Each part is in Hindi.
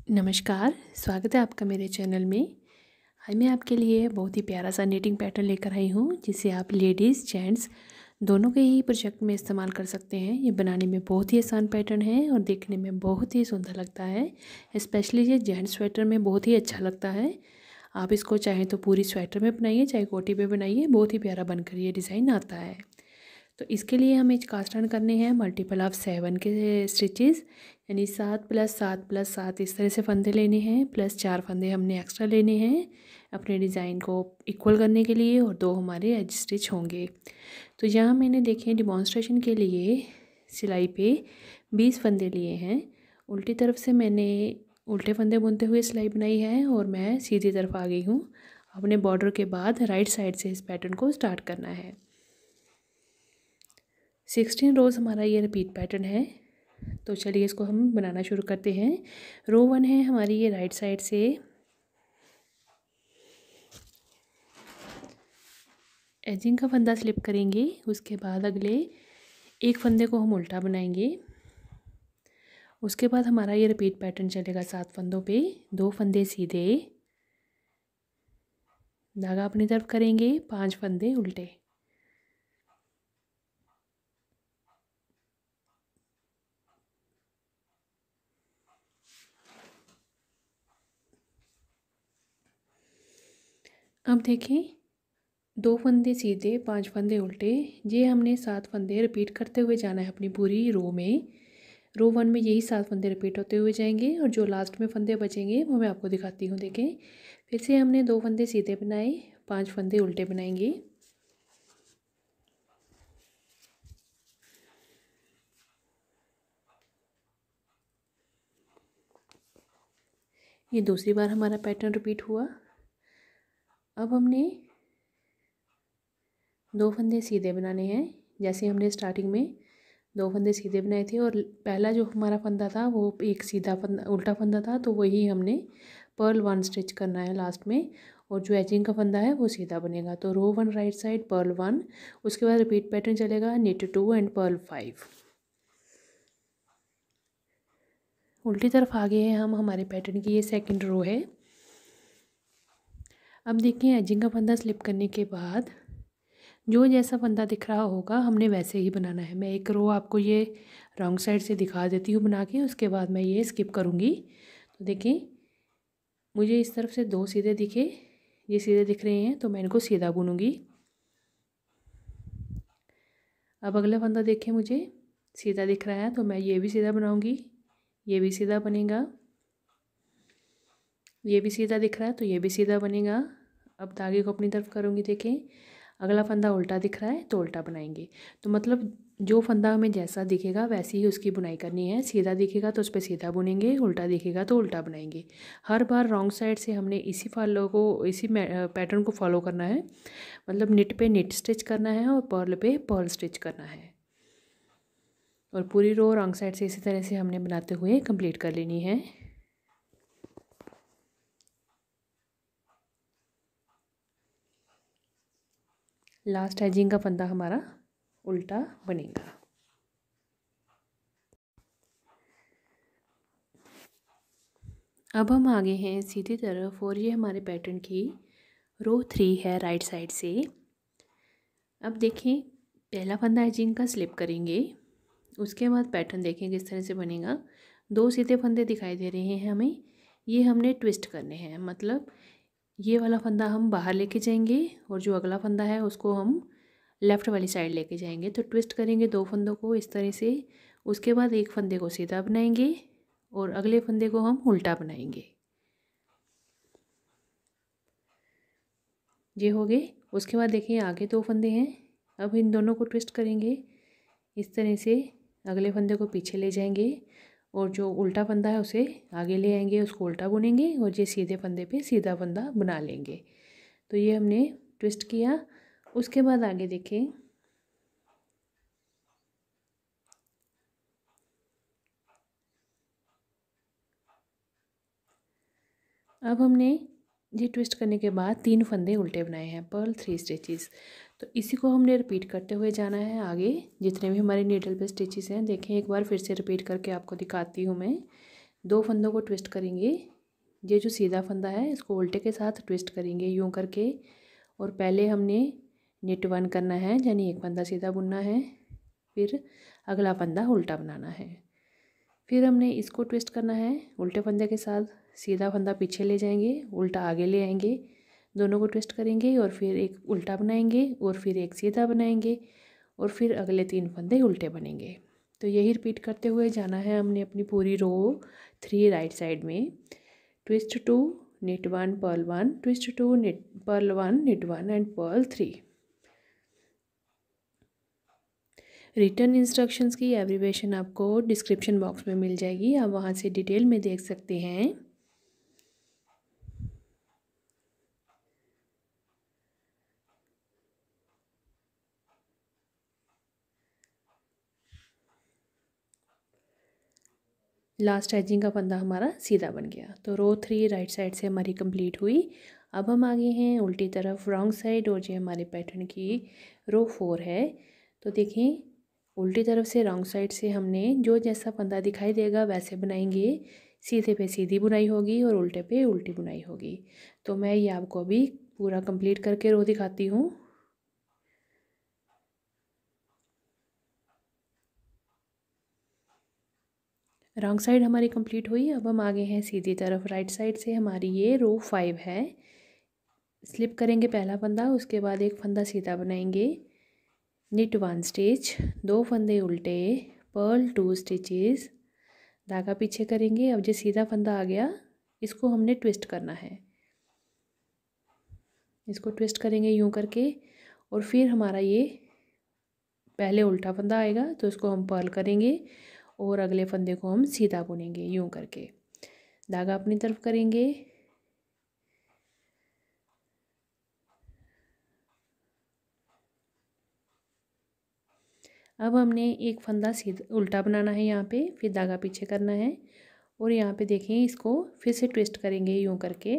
नमस्कार, स्वागत है आपका मेरे चैनल में। आज मैं आपके लिए बहुत ही प्यारा सा निटिंग पैटर्न लेकर आई हूँ, जिसे आप लेडीज़ जेंट्स दोनों के ही प्रोजेक्ट में इस्तेमाल कर सकते हैं। ये बनाने में बहुत ही आसान पैटर्न है और देखने में बहुत ही सुंदर लगता है। स्पेशली ये जेंट्स स्वेटर में बहुत ही अच्छा लगता है। आप इसको चाहें तो पूरी स्वेटर में बनाइए, चाहे कोटी पे बनाइए, बहुत ही प्यारा बनकर ये डिज़ाइन आता है। तो इसके लिए हमें कास्ट ऑन करने हैं मल्टीपल ऑफ 7 के स्टिचेस, यानी 7 + 7 + 7 इस तरह से फंदे लेने हैं, प्लस 4 फंदे हमने एक्स्ट्रा लेने हैं अपने डिज़ाइन को इक्वल करने के लिए, और 2 हमारे एज स्टिच होंगे। तो यहाँ मैंने देखें डिमॉन्स्ट्रेशन के लिए सिलाई पे 20 फंदे लिए हैं। उल्टी तरफ से मैंने उल्टे फंदे बुनते हुए सिलाई बनाई है और मैं सीधी तरफ आ गई हूँ। अपने बॉर्डर के बाद राइट साइड से इस पैटर्न को स्टार्ट करना है। 16 रोज़ हमारा ये रिपीट पैटर्न है। तो चलिए इसको हम बनाना शुरू करते हैं। रो 1 है हमारी, ये राइट साइड से एजिंग का फंदा स्लिप करेंगे। उसके बाद अगले एक फंदे को हम उल्टा बनाएंगे। उसके बाद हमारा ये रिपीट पैटर्न चलेगा 7 फंदों पे। 2 फंदे सीधे, धागा अपनी तरफ करेंगे, 5 फंदे उल्टे। अब देखें, 2 फंदे सीधे, 5 फंदे उल्टे, ये हमने 7 फंदे रिपीट करते हुए जाना है अपनी पूरी रो में। रो 1 में यही 7 फंदे रिपीट होते हुए जाएंगे और जो लास्ट में फंदे बचेंगे वो मैं आपको दिखाती हूँ। देखें, फिर से हमने 2 फंदे सीधे बनाए, 5 फंदे उल्टे बनाएंगे। ये दूसरी बार हमारा पैटर्न रिपीट हुआ। अब हमने 2 फंदे सीधे बनाने हैं, जैसे हमने स्टार्टिंग में 2 फंदे सीधे बनाए थे और पहला जो हमारा फंदा था वो एक सीधा फंदा उल्टा फंदा था, तो वही हमने पर्ल 1 स्टिच करना है लास्ट में, और जो एजिंग का फंदा है वो सीधा बनेगा। तो रो 1 राइट साइड पर्ल 1, उसके बाद रिपीट पैटर्न चलेगा निट 2 एंड पर्ल 5। उल्टी तरफ आ गए हैं हम, हमारे पैटर्न की ये सेकंड रो है। अब देखिए, एजिंग का फंदा स्लिप करने के बाद जो जैसा फंदा दिख रहा होगा हमने वैसे ही बनाना है। मैं एक रो आपको ये रॉन्ग साइड से दिखा देती हूँ बना के, उसके बाद मैं ये स्किप करूँगी। तो देखें, मुझे इस तरफ से 2 सीधे दिखे, ये सीधे दिख रहे हैं, तो मैं इनको सीधा बुनूँगी। अब अगला फंदा देखें, मुझे सीधा दिख रहा है, तो मैं ये भी सीधा बनाऊँगी, ये भी सीधा बनेगा। ये भी सीधा दिख रहा है तो ये भी सीधा बनेगा। अब धागे को अपनी तरफ करूँगी। देखें, अगला फंदा उल्टा दिख रहा है तो उल्टा बनाएंगे। तो मतलब जो फंदा हमें जैसा दिखेगा वैसी ही उसकी बुनाई करनी है। सीधा दिखेगा तो उस पर सीधा बुनेंगे, उल्टा दिखेगा तो उल्टा बनाएंगे। हर बार रॉन्ग साइड से हमने इसी पैटर्न को फॉलो करना है। मतलब निट पे निट स्टिच करना है और पर्ल पे पर्ल स्टिच करना है, और पूरी रो रॉन्ग साइड से इसी तरह से हमने बनाते हुए कंप्लीट कर लेनी है। लास्ट एजिंग का फंदा हमारा उल्टा बनेगा। अब हम आगे हैं सीधी तरफ, और ये हमारे पैटर्न की रो 3 है राइट साइड से। अब देखें, पहला फंदा एजिंग का स्लिप करेंगे। उसके बाद पैटर्न देखें किस तरह से बनेगा। 2 सीधे फंदे दिखाई दे रहे हैं हमें, ये हमने ट्विस्ट करने हैं। मतलब ये वाला फंदा हम बाहर लेके जाएंगे और जो अगला फंदा है उसको हम लेफ़्ट वाली साइड लेके जाएंगे। तो ट्विस्ट करेंगे 2 फंदों को इस तरह से। उसके बाद एक फंदे को सीधा बनाएंगे और अगले फंदे को हम उल्टा बनाएंगे। ये हो गए। उसके बाद देखिए, आगे 2 फंदे हैं। अब इन दोनों को ट्विस्ट करेंगे इस तरह से, अगले फंदे को पीछे ले जाएंगे और जो उल्टा फंदा है उसे आगे ले आएंगे, उसको उल्टा बुनेंगे और ये सीधे फंदे पे सीधा फंदा बना लेंगे। तो ये हमने ट्विस्ट किया। उसके बाद आगे देखें, अब हमने ये ट्विस्ट करने के बाद 3 फंदे उल्टे बनाए हैं, पर्ल 3 स्टिचेस। तो इसी को हमने रिपीट करते हुए जाना है आगे, जितने भी हमारे नीडल पे स्टिचेस हैं। देखें, एक बार फिर से रिपीट करके आपको दिखाती हूँ मैं। 2 फंदों को ट्विस्ट करेंगे। ये जो सीधा फंदा है इसको उल्टे के साथ ट्विस्ट करेंगे यूँ करके। और पहले हमने निट 1 करना है, यानी एक फंदा सीधा बुनना है, फिर अगला फंदा उल्टा बनाना है। फिर हमने इसको ट्विस्ट करना है उल्टे फंदे के साथ, सीधा फंदा पीछे ले जाएंगे, उल्टा आगे ले आएंगे, दोनों को ट्विस्ट करेंगे और फिर एक उल्टा बनाएंगे और फिर एक सीधा बनाएंगे और फिर अगले 3 फंदे उल्टे बनेंगे। तो यही रिपीट करते हुए जाना है हमने अपनी पूरी रो 3 राइट साइड में। Twist 2 knit 1 purl 1, twist 2 knit purl 1 knit 1 and purl 3। Return instructions की एब्रीवेशन आपको डिस्क्रिप्शन बॉक्स में मिल जाएगी, आप वहाँ से डिटेल में देख सकते हैं। लास्ट एजिंग का फंदा हमारा सीधा बन गया। तो रो 3 राइट साइड से हमारी कंप्लीट हुई। अब हम आगे हैं उल्टी तरफ रॉन्ग साइड, और जो हमारे पैटर्न की रो 4 है। तो देखें उल्टी तरफ से रॉन्ग साइड से हमने जो जैसा फंदा दिखाई देगा वैसे बनाएंगे। सीधे पे सीधी बुनाई होगी और उल्टे पे उल्टी बुनाई होगी। तो मैं ये आपको अभी पूरा कंप्लीट करके रो दिखाती हूँ। रॉन्ग साइड हमारी कंप्लीट हुई। अब हम आगे हैं सीधी तरफ राइट साइड से, हमारी ये रो 5 है। स्लिप करेंगे पहला फंदा, उसके बाद एक फंदा सीधा बनाएंगे, निट 1 स्टिच, 2 फंदे उल्टे, पर्ल 2 स्टिचेस, धागा पीछे करेंगे। अब जो सीधा फंदा आ गया इसको हमने ट्विस्ट करना है, इसको ट्विस्ट करेंगे यूं करके। और फिर हमारा ये पहले उल्टा फंदा आएगा तो इसको हम पर्ल करेंगे और अगले फंदे को हम सीधा बुनेंगे यूं करके। धागा अपनी तरफ करेंगे, अब हमने एक फंदा सीधा उल्टा बनाना है यहाँ पे, फिर धागा पीछे करना है और यहाँ पे देखें इसको फिर से ट्विस्ट करेंगे यूं करके,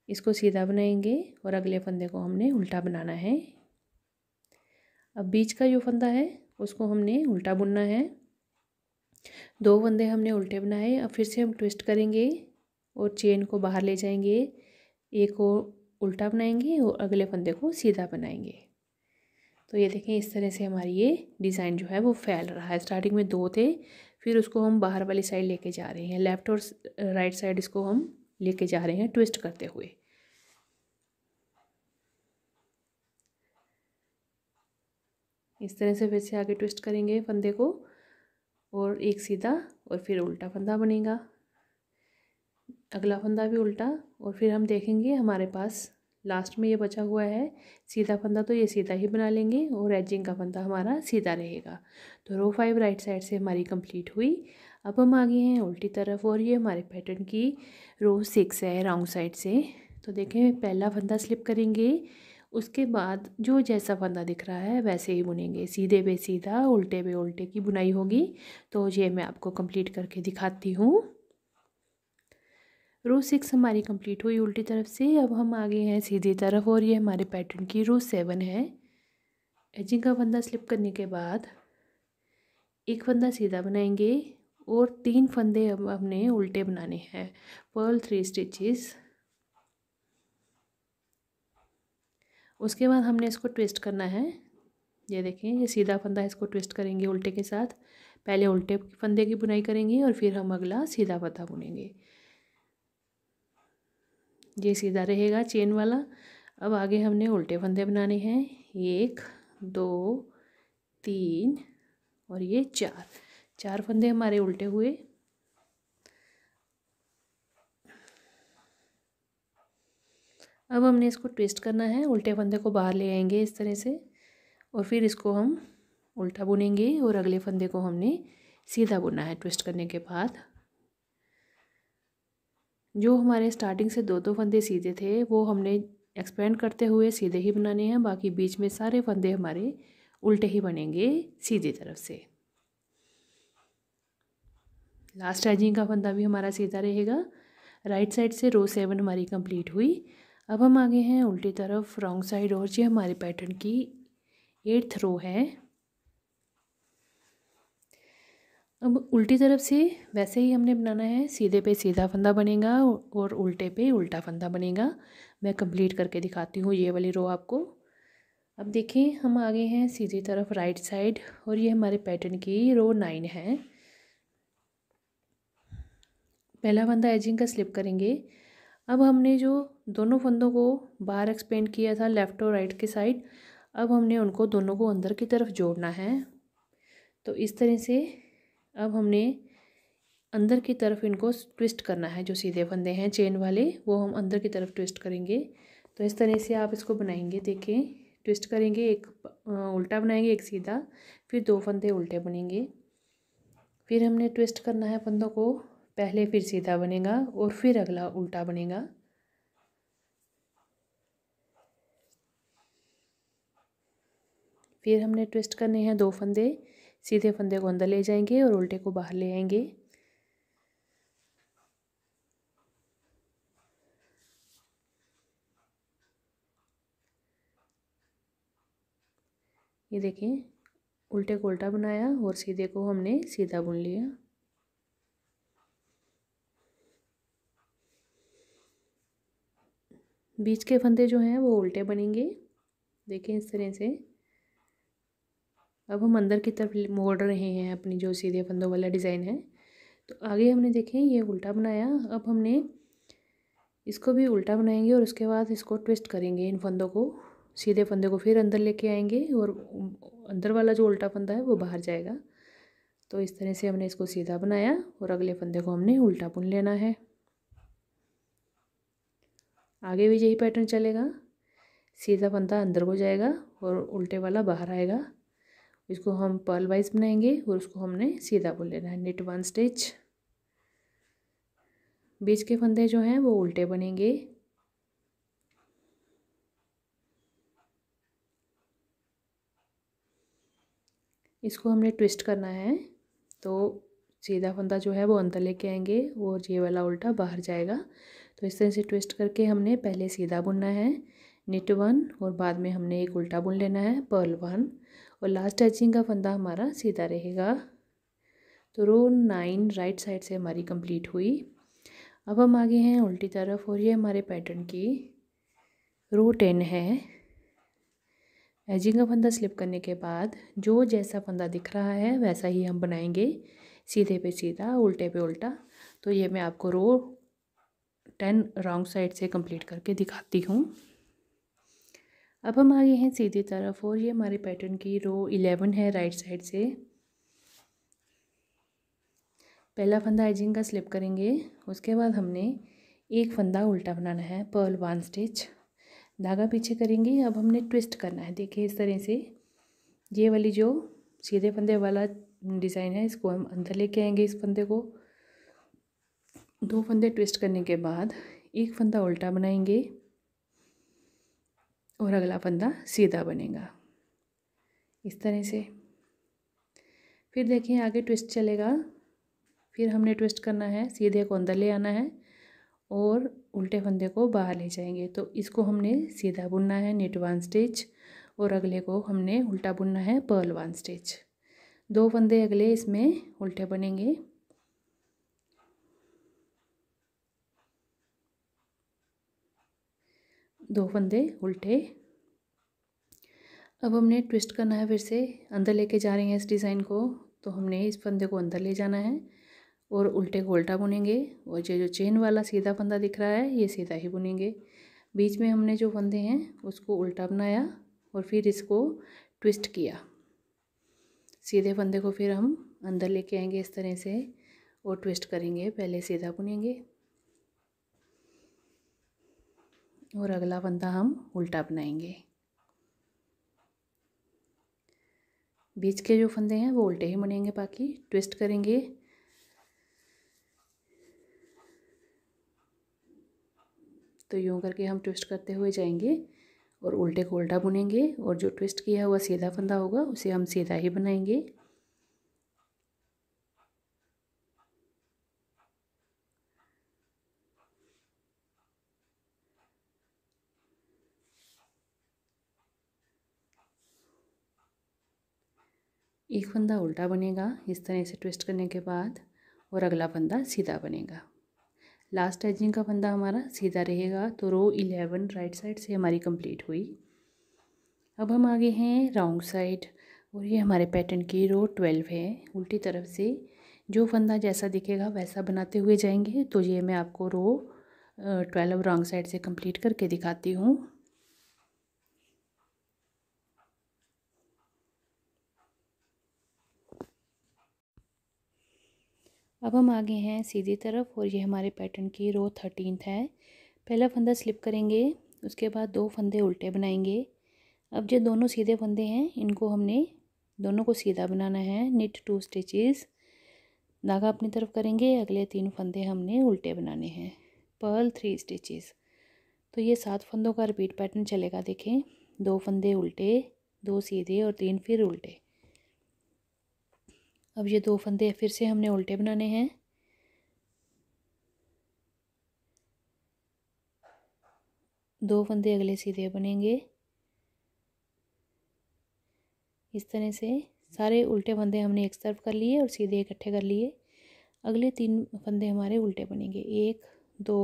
इसको सीधा बनाएंगे और अगले फंदे को हमने उल्टा बनाना है। अब बीच का जो फंदा है उसको हमने उल्टा बुनना है। 2 फंदे हमने उल्टे बनाए, अब फिर से हम ट्विस्ट करेंगे और चेन को बाहर ले जाएंगे, एक को उल्टा बनाएंगे और अगले फंदे को सीधा बनाएंगे। तो ये देखें इस तरह से हमारी ये डिज़ाइन जो है वो फैल रहा है। स्टार्टिंग में 2 थे, फिर उसको हम बाहर वाली साइड लेके जा रहे हैं, लेफ़्ट और राइट साइड इसको हम लेके जा रहे हैं ट्विस्ट करते हुए। इस तरह से फिर से आगे ट्विस्ट करेंगे फंदे को और एक सीधा और फिर उल्टा फंदा बनेगा, अगला फंदा भी उल्टा। और फिर हम देखेंगे हमारे पास लास्ट में ये बचा हुआ है सीधा फंदा, तो ये सीधा ही बना लेंगे और एजिंग का फंदा हमारा सीधा रहेगा। तो रो 5 राइट साइड से हमारी कंप्लीट हुई। अब हम आगे हैं उल्टी तरफ और ये हमारे पैटर्न की रो 6 है रॉन्ग साइड से। तो देखें पहला फंदा स्लिप करेंगे, उसके बाद जो जैसा फंदा दिख रहा है वैसे ही बुनेंगे, सीधे पे सीधा उल्टे पे उल्टे की बुनाई होगी। तो ये मैं आपको कंप्लीट करके दिखाती हूँ। रो 6 हमारी कंप्लीट हुई उल्टी तरफ से। अब हम आगे हैं सीधी तरफ और ये हमारे पैटर्न की रो 7 है। एजिंग का फंदा स्लिप करने के बाद एक फंदा सीधा बनाएंगे और 3 फंदे अब हमने उल्टे बनाने हैं, पर्ल 3 स्टिचेस। उसके बाद हमने इसको ट्विस्ट करना है, ये देखें ये सीधा फंदा, इसको ट्विस्ट करेंगे उल्टे के साथ, पहले उल्टे फंदे की बुनाई करेंगे और फिर हम अगला सीधा फंदा बुनेंगे, ये सीधा रहेगा चेन वाला। अब आगे हमने उल्टे फंदे बनाने हैं, 1 2 3 और ये 4 फंदे हमारे उल्टे हुए। अब हमने इसको ट्विस्ट करना है, उल्टे फंदे को बाहर ले आएंगे इस तरह से और फिर इसको हम उल्टा बुनेंगे और अगले फंदे को हमने सीधा बुना है ट्विस्ट करने के बाद। जो हमारे स्टार्टिंग से 2 फंदे सीधे थे वो हमने एक्सपेंड करते हुए सीधे ही बनाने हैं, बाकी बीच में सारे फंदे हमारे उल्टे ही बनेंगे सीधी तरफ से। लास्ट एजिंग का फंदा भी हमारा सीधा रहेगा। राइट साइड से रो 7 हमारी कंप्लीट हुई। अब हम आगे हैं उल्टी तरफ रॉन्ग साइड और ये हमारे पैटर्न की 8th रो है। अब उल्टी तरफ से वैसे ही हमने बनाना है, सीधे पे सीधा फंदा बनेगा और उल्टे पे उल्टा फंदा बनेगा। मैं कंप्लीट करके दिखाती हूँ ये वाली रो आपको। अब देखिए हम आगे हैं सीधी तरफ राइट साइड, और ये हमारे पैटर्न की रो 9 है। पहला फंदा एजिंग का स्लिप करेंगे। अब हमने जो दोनों फंदों को बाहर एक्सपेंड किया था लेफ़्ट और राइट के साइड, अब हमने उनको दोनों को अंदर की तरफ जोड़ना है। तो इस तरह से अब हमने अंदर की तरफ इनको ट्विस्ट करना है। जो सीधे फंदे हैं चेन वाले वो हम अंदर की तरफ ट्विस्ट करेंगे। तो इस तरह से आप इसको बनाएंगे। देखिए ट्विस्ट करेंगे, एक उल्टा बनाएंगे एक सीधा, फिर 2 फंदे उल्टे बनेंगे। फिर हमने ट्विस्ट करना है फंदों को, पहले फिर सीधा बनेगा और फिर अगला उल्टा बनेगा। फिर हमने ट्विस्ट करने हैं 2 फंदे, सीधे फंदे को अंदर ले जाएंगे और उल्टे को बाहर ले आएंगे। ये देखिए उल्टे को उल्टा बनाया और सीधे को हमने सीधा बुन लिया। बीच के फंदे जो हैं वो उल्टे बनेंगे। देखिए इस तरह से। अब हम अंदर की तरफ मोड़ रहे हैं अपनी जो सीधे फंदों वाला डिज़ाइन है। तो आगे हमने देखें ये उल्टा बनाया, अब हमने इसको भी उल्टा बनाएंगे और उसके बाद इसको ट्विस्ट करेंगे। इन फंदों को, सीधे फंदे को फिर अंदर लेके आएंगे और अंदर वाला जो उल्टा फंदा है वो बाहर जाएगा। तो इस तरह से हमने इसको सीधा बनाया और अगले फंदे को हमने उल्टा बुन लेना है। आगे भी यही पैटर्न चलेगा। सीधा फंदा अंदर को जाएगा और उल्टे वाला बाहर आएगा। इसको हम पर्ल वाइज बनाएंगे और उसको हमने सीधा बुन लेना है। Knit 1 stitch. बीच के फंदे जो हैं वो उल्टे बनेंगे। इसको हमने ट्विस्ट करना है। तो सीधा फंदा जो है वो अंदर लेके आएंगे और ये वाला उल्टा बाहर जाएगा। तो इस तरह से ट्विस्ट करके हमने पहले सीधा बुनना है निट 1 और बाद में हमने एक उल्टा बुन लेना है पर्ल 1 और लास्ट एजिंग का फंदा हमारा सीधा रहेगा। तो रो 9 राइट साइड से हमारी कंप्लीट हुई। अब हम आगे हैं उल्टी तरफ और ये हमारे पैटर्न की रो 10 है। एजिंग का फंदा स्लिप करने के बाद जो जैसा फंदा दिख रहा है वैसा ही हम बनाएंगे, सीधे पे सीधा उल्टे पे उल्टा। तो ये मैं आपको रो 10 रॉन्ग साइड से कंप्लीट करके दिखाती हूँ। अब हम आगे हैं सीधी तरफ और ये हमारे पैटर्न की रो 11 है राइट साइड से। पहला फंदा एजिंग का स्लिप करेंगे, उसके बाद हमने एक फंदा उल्टा बनाना है पर्ल 1 स्टिच, धागा पीछे करेंगे। अब हमने ट्विस्ट करना है। देखिए इस तरह से ये वाली जो सीधे फंदे वाला डिज़ाइन है इसको हम अंदर लेके आएंगे। इस फंदे को 2 फंदे ट्विस्ट करने के बाद एक फंदा उल्टा बनाएंगे और अगला फंदा सीधा बनेगा इस तरह से। फिर देखिए आगे ट्विस्ट चलेगा। फिर हमने ट्विस्ट करना है, सीधे को अंदर ले आना है और उल्टे फंदे को बाहर ले जाएंगे। तो इसको हमने सीधा बुनना है निट 1 स्टिच और अगले को हमने उल्टा बुनना है पर्ल 1 स्टिच। 2 फंदे अगले इसमें उल्टे बनेंगे। दो फंदे उल्टे। अब हमने ट्विस्ट करना है, फिर से अंदर लेके जा रहे हैं इस डिज़ाइन को। तो हमने इस फंदे को अंदर ले जाना है और उल्टे को उल्टा बुनेंगे और ये जो चेन वाला सीधा फंदा दिख रहा है ये सीधा ही बुनेंगे। बीच में हमने जो फंदे हैं उसको उल्टा बनाया और फिर इसको ट्विस्ट किया। सीधे फंदे को फिर हम अंदर लेके आएंगे इस तरह से और ट्विस्ट करेंगे, पहले सीधा बुनेंगे और अगला फंदा हम उल्टा बनाएंगे। बीच के जो फंदे हैं वो उल्टे ही बनेंगे, बाकी ट्विस्ट करेंगे। तो यूँ करके हम ट्विस्ट करते हुए जाएंगे और उल्टे को उल्टा बुनेंगे और जो ट्विस्ट किया हुआ सीधा फंदा होगा उसे हम सीधा ही बनाएंगे। एक फंदा उल्टा बनेगा इस तरह से ट्विस्ट करने के बाद, और अगला फंदा सीधा बनेगा। लास्ट एजिंग का फंदा हमारा सीधा रहेगा। तो रो 11 राइट साइड से हमारी कंप्लीट हुई। अब हम आगे हैं राउंड साइड, और ये हमारे पैटर्न की रो 12 है। उल्टी तरफ से जो फंदा जैसा दिखेगा वैसा बनाते हुए जाएंगे। तो ये मैं आपको रो 12 रॉन्ग साइड से कंप्लीट करके दिखाती हूँ। अब हम आगे हैं सीधी तरफ, और ये हमारे पैटर्न की रो 13 है। पहला फंदा स्लिप करेंगे, उसके बाद 2 फंदे उल्टे बनाएंगे। अब जो दोनों सीधे फंदे हैं इनको हमने दोनों को सीधा बनाना है। निट 2 स्टिचेस, धागा अपनी तरफ करेंगे। अगले 3 फंदे हमने उल्टे बनाने हैं। Purl 3 stitches. तो ये 7 फंदों का रिपीट पैटर्न चलेगा। देखें, 2 फंदे उल्टे, 2 सीधे और 3 फिर उल्टे। अब ये 2 फंदे फिर से हमने उल्टे बनाने हैं। 2 फंदे अगले सीधे बनेंगे। इस तरह से सारे उल्टे फंदे हमने एक तरफ कर लिए और सीधे इकट्ठे कर लिए। अगले 3 फंदे हमारे उल्टे बनेंगे, 1 2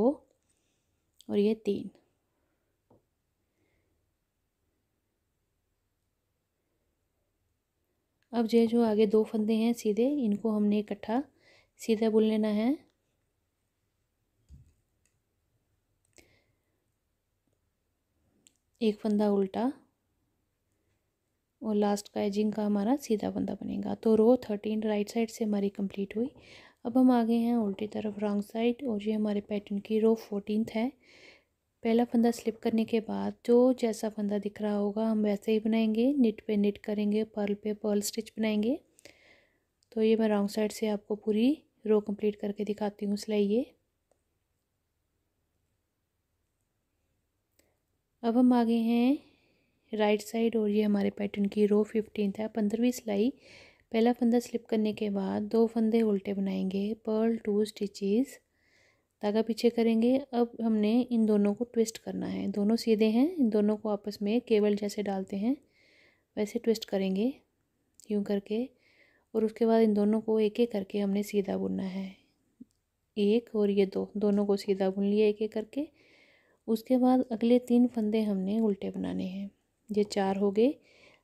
और ये 3। अब ये जो आगे 2 फंदे हैं सीधे, इनको हमने इकट्ठा सीधा बुन लेना है। एक फंदा उल्टा और लास्ट का एजिंग का हमारा सीधा फंदा बनेगा। तो रो 13 राइट साइड से हमारी कंप्लीट हुई। अब हम आगे हैं उल्टी तरफ रॉन्ग साइड, और ये हमारे पैटर्न की रो 14 है। पहला फंदा स्लिप करने के बाद जो जैसा फंदा दिख रहा होगा हम वैसे ही बनाएंगे। निट पे निट करेंगे, पर्ल पे पर्ल स्टिच बनाएंगे। तो ये मैं रॉन्ग साइड से आपको पूरी रो कंप्लीट करके दिखाती हूँ सिलाई। ये अब हम आगे हैं राइट साइड, और ये हमारे पैटर्न की रो 15 है। 15वीं सिलाई। पहला फंदा स्लिप करने के बाद 2 फंदे उल्टे बनाएंगे। पर्ल 2 स्टिचेस, धागा पीछे करेंगे। अब हमने इन दोनों को ट्विस्ट करना है। दोनों सीधे हैं, इन दोनों को आपस में केबल जैसे डालते हैं वैसे ट्विस्ट करेंगे, यूँ करके। और उसके बाद इन दोनों को एक एक करके हमने सीधा बुनना है। 1 और ये 2, दोनों को सीधा बुन लिया एक एक करके। उसके बाद अगले 3 फंदे हमने उल्टे बनाने हैं। ये 4 हो गए,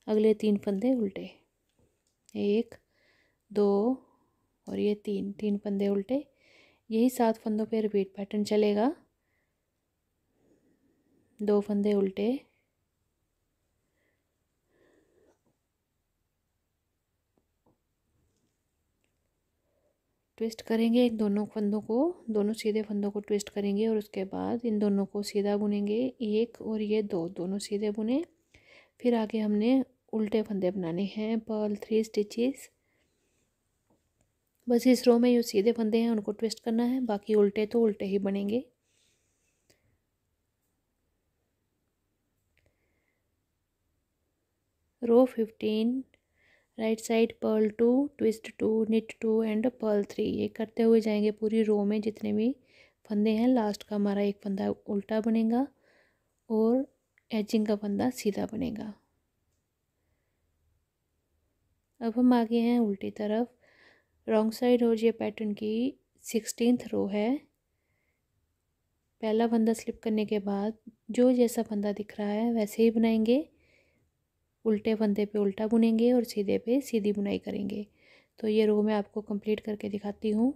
अगले 3 फंदे उल्टे, 1 2 और ये 3 फंदे उल्टे। यही 7 फंदों पे रिपीट पैटर्न चलेगा। 2 फंदे उल्टे, ट्विस्ट करेंगे इन दोनों फंदों को, दोनों सीधे फंदों को ट्विस्ट करेंगे और उसके बाद इन दोनों को सीधा बुनेंगे। 1 और ये 2, दोनों सीधे बुने। फिर आगे हमने उल्टे फंदे बनाने हैं। Purl 3 stitches. बस इस रो में जो सीधे फंदे हैं उनको ट्विस्ट करना है, बाकी उल्टे तो उल्टे ही बनेंगे। Row 15 right side purl 2 twist 2 knit 2 and purl 3। ये करते हुए जाएंगे पूरी रो में जितने भी फंदे हैं। लास्ट का हमारा एक फंदा उल्टा बनेगा और एजिंग का फंदा सीधा बनेगा। अब हम आगे हैं उल्टी तरफ रॉन्ग साइड, और ये पैटर्न की 16th रो है। पहला फंदा स्लिप करने के बाद जो जैसा फंदा दिख रहा है वैसे ही बनाएंगे। उल्टे फंदे पे उल्टा बुनेंगे और सीधे पे सीधी बुनाई करेंगे। तो ये रो मैं आपको कंप्लीट करके दिखाती हूँ।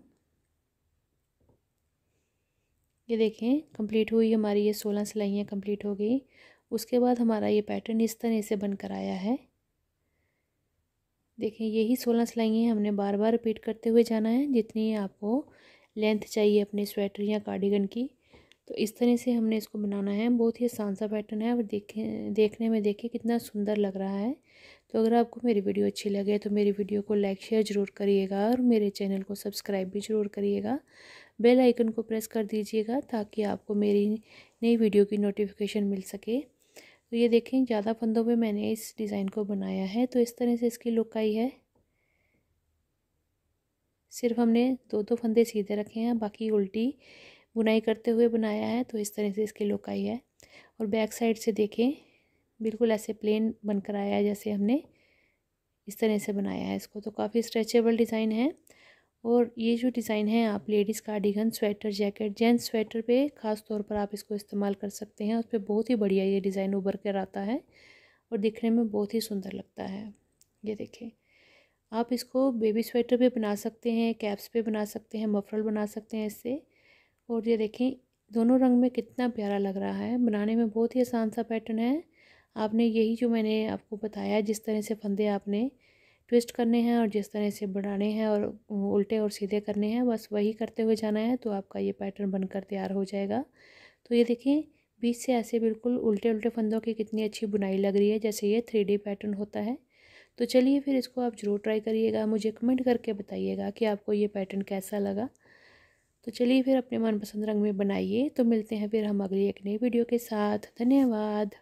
ये देखें कंप्लीट हुई हमारी, ये 16 सिलाइयाँ कंप्लीट हो गई। उसके बाद हमारा ये पैटर्न इस तरह से बनकर आया है। देखें यही 16 सिलाइयाँ हमने बार बार रिपीट करते हुए जाना है जितनी आपको लेंथ चाहिए अपने स्वेटर या कार्डिगन की। तो इस तरह से हमने इसको बनाना है। बहुत ही आसान सा पैटर्न है और देखने में देखिए कितना सुंदर लग रहा है। तो अगर आपको मेरी वीडियो अच्छी लगे तो मेरी वीडियो को लाइक शेयर ज़रूर करिएगा और मेरे चैनल को सब्सक्राइब भी ज़रूर करिएगा। बेल आइकन को प्रेस कर दीजिएगा ताकि आपको मेरी नई वीडियो की नोटिफिकेशन मिल सके। तो ये देखें ज़्यादा फंदों पे मैंने इस डिज़ाइन को बनाया है। तो इस तरह से इसकी लुक आई है। सिर्फ हमने 2 फंदे सीधे रखे हैं, बाकी उल्टी बुनाई करते हुए बनाया है। तो इस तरह से इसकी लुक आई है। और बैक साइड से देखें बिल्कुल ऐसे प्लेन बनकर आया है जैसे हमने इस तरह से बनाया है इसको। तो काफ़ी स्ट्रेचेबल डिज़ाइन है। और ये जो डिज़ाइन है आप ladies cardigan, sweater, jacket, gents sweater पे ख़ास तौर पर आप इसको इस्तेमाल कर सकते हैं। उस पर बहुत ही बढ़िया ये डिज़ाइन उभर कर आता है और दिखने में बहुत ही सुंदर लगता है। ये देखिए, आप इसको बेबी स्वेटर पे बना सकते हैं, कैप्स पे बना सकते हैं, मफरल बना सकते हैं इससे। और ये देखें दोनों रंग में कितना प्यारा लग रहा है। बनाने में बहुत ही आसान सा पैटर्न है। आपने यही जो मैंने आपको बताया, जिस तरह से फंदे आपने ट्विस्ट करने हैं और जिस तरह से बढ़ाने हैं और उल्टे और सीधे करने हैं, बस वही करते हुए जाना है तो आपका ये पैटर्न बनकर तैयार हो जाएगा। तो ये देखें बीच से ऐसे बिल्कुल उल्टे उल्टे फंदों की कितनी अच्छी बुनाई लग रही है, जैसे ये 3D पैटर्न होता है। तो चलिए फिर इसको आप ज़रूर ट्राई करिएगा, मुझे कमेंट करके बताइएगा कि आपको ये पैटर्न कैसा लगा। तो चलिए फिर अपने मनपसंद रंग में बनाइए। तो मिलते हैं फिर हम अगली एक नई वीडियो के साथ। धन्यवाद।